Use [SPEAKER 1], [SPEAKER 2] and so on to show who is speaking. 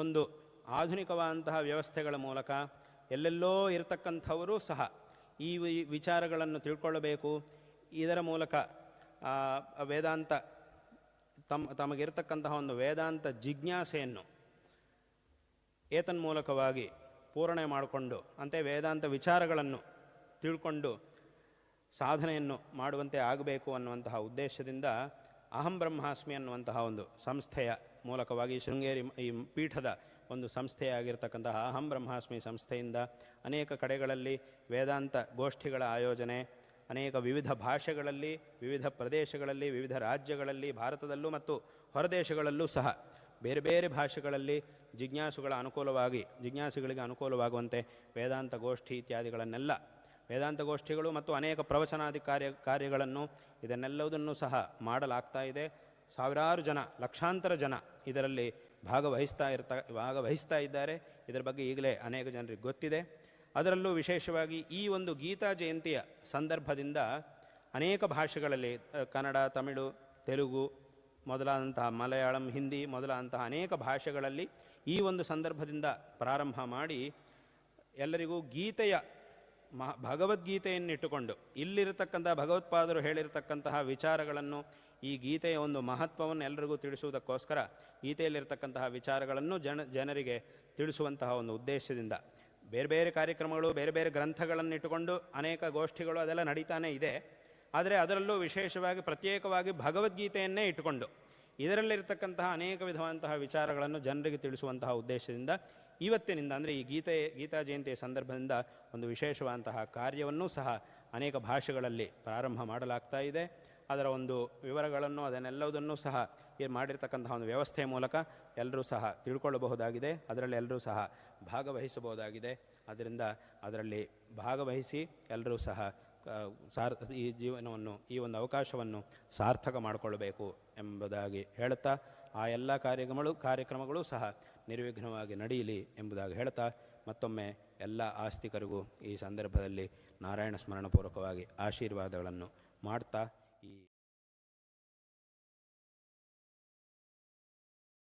[SPEAKER 1] ಒಂದು ಆಧುನಿಕವಾದಂತಹ ವ್ಯವಸ್ಥೆಗಳ ಮೂಲಕ ಎಲ್ಲೆಲ್ಲೋ ಇರತಕ್ಕಂಥವರು ಸಹ ಈ ವಿಚಾರಗಳನ್ನು ತಿಳ್ಕೊಳ್ಳಬೇಕು. ಇದರ ಮೂಲಕ ವೇದಾಂತ ತಮಗಿರ್ತಕ್ಕಂತಹ ಒಂದು ವೇದಾಂತ ಜಿಜ್ಞಾಸೆಯನ್ನು ಏತನ್ಮೂಲಕವಾಗಿ ಪೂರ್ಣೆ ಮಾಡಿಕೊಂಡು ಅಂತೆ ವೇದಾಂತ ವಿಚಾರಗಳನ್ನು ತಿಳ್ಕೊಂಡು ಸಾಧನೆಯನ್ನು ಮಾಡುವಂತೆ ಆಗಬೇಕು ಅನ್ನುವಂತಹ ಉದ್ದೇಶದಿಂದ ಅಹಂ ಬ್ರಹ್ಮಾಸ್ಮಿ ಅನ್ನುವಂತಹ ಒಂದು ಸಂಸ್ಥೆಯ ಮೂಲಕವಾಗಿ ಶೃಂಗೇರಿ ಈ ಪೀಠದ ಒಂದು ಸಂಸ್ಥೆಯಾಗಿರ್ತಕ್ಕಂತಹ ಅಹಂ ಬ್ರಹ್ಮಾಸ್ಮಿ ಸಂಸ್ಥೆಯಿಂದ ಅನೇಕ ಕಡೆಗಳಲ್ಲಿ ವೇದಾಂತ ಗೋಷ್ಠಿಗಳ ಆಯೋಜನೆ, ಅನೇಕ ವಿವಿಧ ಭಾಷೆಗಳಲ್ಲಿ, ವಿವಿಧ ಪ್ರದೇಶಗಳಲ್ಲಿ, ವಿವಿಧ ರಾಜ್ಯಗಳಲ್ಲಿ, ಭಾರತದಲ್ಲೂ ಮತ್ತು ಹೊರದೇಶಗಳಲ್ಲೂ ಸಹ ಬೇರೆ ಬೇರೆ ಭಾಷೆಗಳಲ್ಲಿ ಜಿಜ್ಞಾಸುಗಳಿಗೆ ಅನುಕೂಲವಾಗುವಂತೆ ವೇದಾಂತ ಗೋಷ್ಠಿ ಇತ್ಯಾದಿಗಳನ್ನೆಲ್ಲ ವೇದಾಂತ ಗೋಷ್ಠಿಗಳು ಮತ್ತು ಅನೇಕ ಪ್ರವಚನಾದಿ ಕಾರ್ಯಗಳನ್ನು ಇದನ್ನೆಲ್ಲವುದನ್ನು ಸಹ ಮಾಡಲಾಗ್ತಾ ಇದೆ. ಸಾವಿರಾರು ಜನ, ಲಕ್ಷಾಂತರ ಜನ ಇದರಲ್ಲಿ ಭಾಗವಹಿಸ್ತಾ ಇದ್ದಾರೆ. ಇದರ ಬಗ್ಗೆ ಈಗಲೇ ಅನೇಕ ಜನರಿಗೆ ಗೊತ್ತಿದೆ. ಅದರಲ್ಲೂ ವಿಶೇಷವಾಗಿ ಈ ಒಂದು ಗೀತಾ ಜಯಂತಿಯ ಸಂದರ್ಭದಿಂದ ಅನೇಕ ಭಾಷೆಗಳಲ್ಲಿ ಕನ್ನಡ, ತಮಿಳು, ತೆಲುಗು ಮೊದಲಾದಂತಹ ಮಲಯಾಳಂ, ಹಿಂದಿ ಮೊದಲಾದಂತಹ ಅನೇಕ ಭಾಷೆಗಳಲ್ಲಿ ಈ ಒಂದು ಸಂದರ್ಭದಿಂದ ಪ್ರಾರಂಭ ಮಾಡಿ ಎಲ್ಲರಿಗೂ ಗೀತೆಯ ಭಗವದ್ಗೀತೆಯನ್ನಿಟ್ಟುಕೊಂಡು ಇಲ್ಲಿರತಕ್ಕಂಥ ಭಗವತ್ಪಾದರು ಹೇಳಿರತಕ್ಕಂತಹ ವಿಚಾರಗಳನ್ನು, ಈ ಗೀತೆಯ ಒಂದು ಮಹತ್ವವನ್ನು ಎಲ್ಲರಿಗೂ ತಿಳಿಸುವುದಕ್ಕೋಸ್ಕರ ಗೀತೆಯಲ್ಲಿರ್ತಕ್ಕಂತಹ ವಿಚಾರಗಳನ್ನು ಜನರಿಗೆ ತಿಳಿಸುವಂತಹ ಒಂದು ಉದ್ದೇಶದಿಂದ ಬೇರೆ ಬೇರೆ ಕಾರ್ಯಕ್ರಮಗಳು, ಬೇರೆ ಬೇರೆ ಗ್ರಂಥಗಳನ್ನಿಟ್ಟುಕೊಂಡು ಅನೇಕ ಗೋಷ್ಠಿಗಳು ಅದೆಲ್ಲ ನಡೀತಾನೇ ಇದೆ. ಆದರೆ ಅದರಲ್ಲೂ ವಿಶೇಷವಾಗಿ ಪ್ರತ್ಯೇಕವಾಗಿ ಭಗವದ್ಗೀತೆಯನ್ನೇ ಇಟ್ಟುಕೊಂಡು ಇದರಲ್ಲಿರ್ತಕ್ಕಂತಹ ಅನೇಕ ವಿಧವಾದಂತಹ ವಿಚಾರಗಳನ್ನು ಜನರಿಗೆ ತಿಳಿಸುವಂತಹ ಉದ್ದೇಶದಿಂದ ಇವತ್ತಿನಿಂದ ಅಂದರೆ ಈ ಗೀತಾ ಜಯಂತಿಯ ಸಂದರ್ಭದಿಂದ ಒಂದು ವಿಶೇಷವಾದಂತಹ ಕಾರ್ಯವನ್ನೂ ಸಹ ಅನೇಕ ಭಾಷೆಗಳಲ್ಲಿ ಪ್ರಾರಂಭ ಮಾಡಲಾಗ್ತಾ ಇದೆ. ಅದರ ಒಂದು ವಿವರಗಳನ್ನು ಅದನ್ನೆಲ್ಲವುದನ್ನು ಸಹ ಮಾಡಿರ್ತಕ್ಕಂತಹ ಒಂದು ವ್ಯವಸ್ಥೆಯ ಮೂಲಕ ಎಲ್ಲರೂ ಸಹ ತಿಳ್ಕೊಳ್ಳಬಹುದಾಗಿದೆ. ಅದರಲ್ಲಿ ಎಲ್ಲರೂ ಸಹ ಭಾಗವಹಿಸಬಹುದಾಗಿದೆ. ಅದರಿಂದ ಅದರಲ್ಲಿ ಭಾಗವಹಿಸಿ ಎಲ್ಲರೂ ಸಹ ಈ ಜೀವನವನ್ನು, ಈ ಒಂದು ಅವಕಾಶವನ್ನು ಸಾರ್ಥಕ ಮಾಡಿಕೊಳ್ಳಬೇಕು ಎಂಬುದಾಗಿ ಹೇಳುತ್ತಾ ಆ ಎಲ್ಲ ಕಾರ್ಯಕ್ರಮಗಳು ಸಹ ನಿರ್ವಿಘ್ನವಾಗಿ ನಡೆಯಲಿ ಎಂಬುದಾಗಿ ಹೇಳ್ತಾ ಮತ್ತೊಮ್ಮೆ ಎಲ್ಲ ಆಸ್ತಿಕರಿಗೂ ಈ ಸಂದರ್ಭದಲ್ಲಿ ನಾರಾಯಣ ಸ್ಮರಣಪೂರ್ವಕವಾಗಿ ಆಶೀರ್ವಾದಗಳನ್ನು ಮಾಡ್ತಾ ಈ